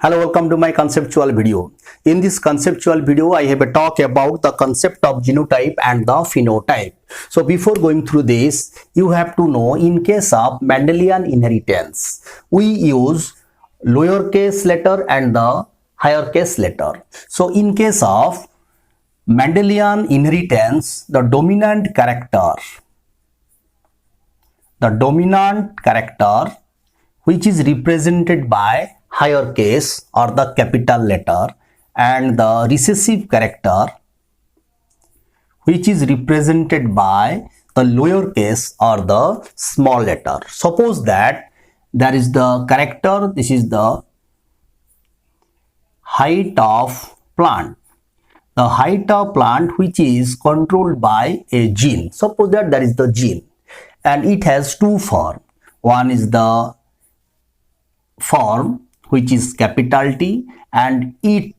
Hello, welcome to my conceptual video. In this conceptual video, I have a talk about the concept of genotype and the phenotype. So before going through this, you have to know in case of Mendelian inheritance, we use lowercase letter and the higher case letter. So in case of Mendelian inheritance, the dominant character which is represented by higher case or the capital letter, and the recessive character which is represented by the lower case or the small letter. Suppose that there is the character, this is the height of plant. The height of plant which is controlled by a gene. Suppose that there is the gene and it has two forms. One is the form which is capital T and it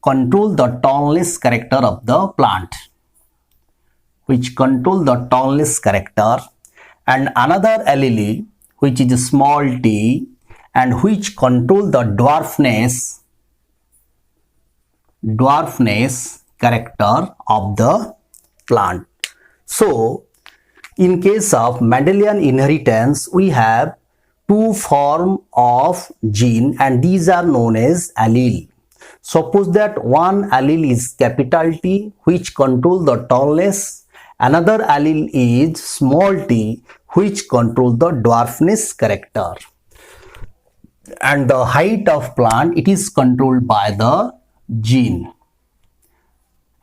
controls the tallness character of the plant, which control the tallness character, and another allele which is small t and which control the dwarfness character of the plant. So in case of Mendelian inheritance, we have two forms of gene and these are known as allele. Suppose that one allele is capital T which control the tallness, another allele is small t which control the dwarfness character, and the height of plant it is controlled by the gene,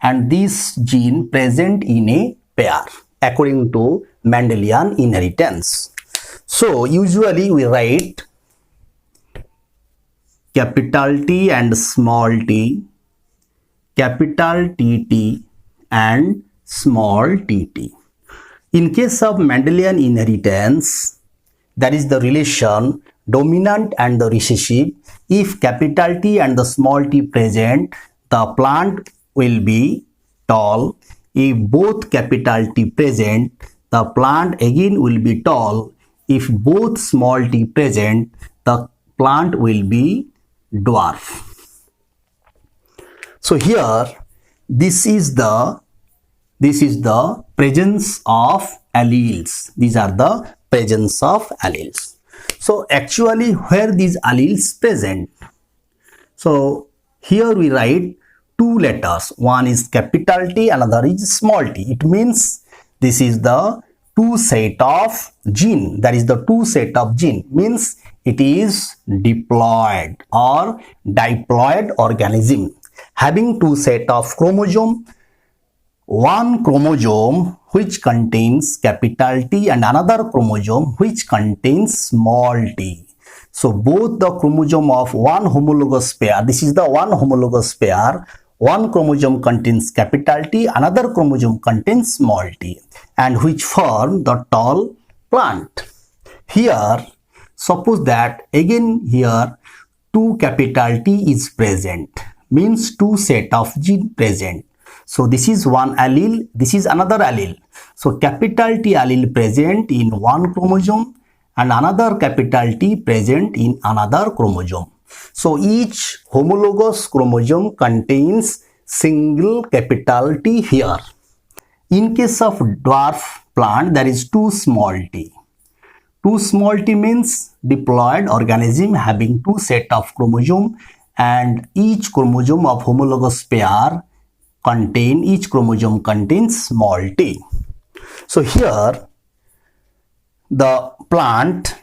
and this gene present in a pair according to Mendelian inheritance. So usually we write capital T and small t, capital TT and small tt. In case of Mendelian inheritance, that is the relation dominant and the recessive. If capital T and the small t present, the plant will be tall. If both capital T present, the plant again will be tall. If both small t present, the plant will be dwarf. So here this is the presence of alleles. These are the presence of alleles. So actually where these alleles present? So here we write two letters. One is capital T, another is small t. It means this is the two set of gene. That is the two set of gene, means it is diploid or diploid organism having two set of chromosome. One chromosome which contains capital T and another chromosome which contains small t. So both the chromosome of one homologous pair, this is the one homologous pair, one chromosome contains capital T, another chromosome contains small t, and which form the tall plant. Here, suppose that again here two capital T is present, means two set of gene present. So this is one allele, this is another allele. So capital T allele present in one chromosome and another capital T present in another chromosome. So each homologous chromosome contains single capital T here. In case of dwarf plant, there is two small t. Two small t means diploid organism having two set of chromosome, and each chromosome of homologous pair each chromosome contains small t. So here the plant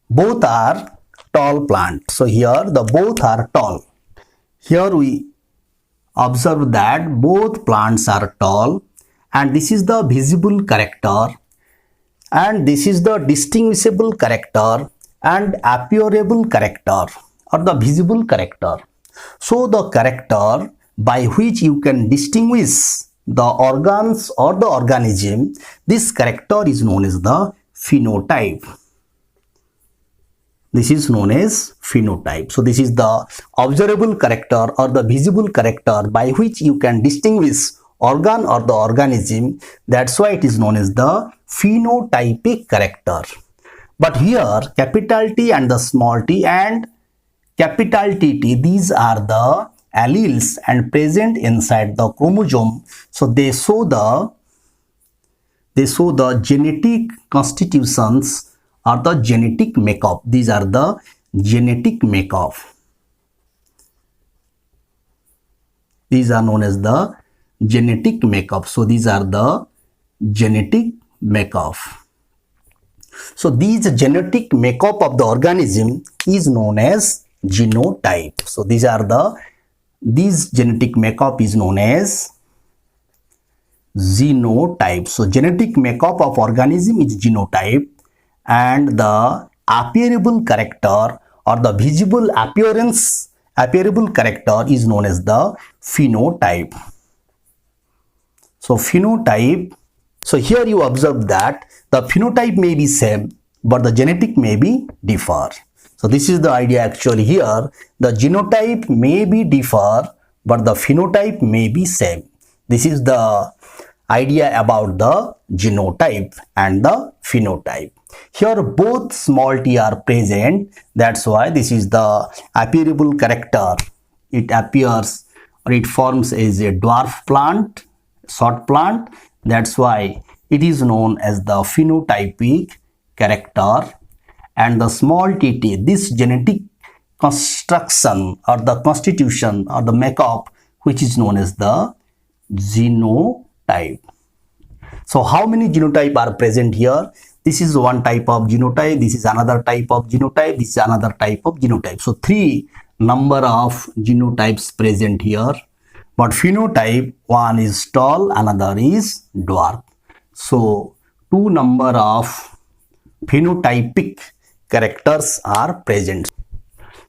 both are tall plant. So here the both are tall. Here we observe that both plants are tall, and this is the visible character and this is the distinguishable character and appearable character or the visible character. So the character by which you can distinguish the organs or the organism, this character is known as the phenotype. This is known as phenotype. So this is the observable character or the visible character by which you can distinguish organ or the organism. That's why it is known as the phenotypic character. But here capital T and the small t and capital TT, these are the alleles and present inside the chromosome. So they show the genetic constitutions or the genetic makeup. These are the genetic makeup. These are known as the genetic makeup. So these are the genetic makeup. So these genetic makeup of the organism is known as genotype. So these genetic makeup is known as genotype. So genetic makeup of organism is genotype, and the appearable character or the visible appearable character is known as the phenotype. So phenotype, so here you observe that the phenotype may be same but the genetic may be differ. So this is the idea actually here. The genotype may be differ but the phenotype may be same. This is the idea about the genotype and the phenotype. Here both small t are present. That's why this is the appearable character. It appears or it forms as a dwarf plant, short plant. That's why it is known as the phenotypic character. And the small tt, this genetic construction or the constitution or the makeup, which is known as the genotype. So how many genotype are present here? This is one type of genotype, this is another type of genotype, this is another type of genotype. So 3 number of genotypes present here. But phenotype, one is tall, another is dwarf. So 2 number of phenotypic characters are present.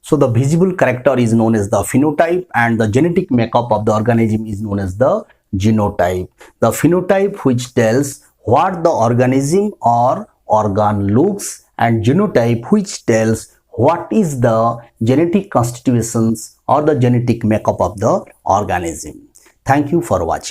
So the visible character is known as the phenotype and the genetic makeup of the organism is known as the genotype. The phenotype which tells what the organism or organ looks, and genotype which tells what is the genetic constitutions or the genetic makeup of the organism. Thank you for watching.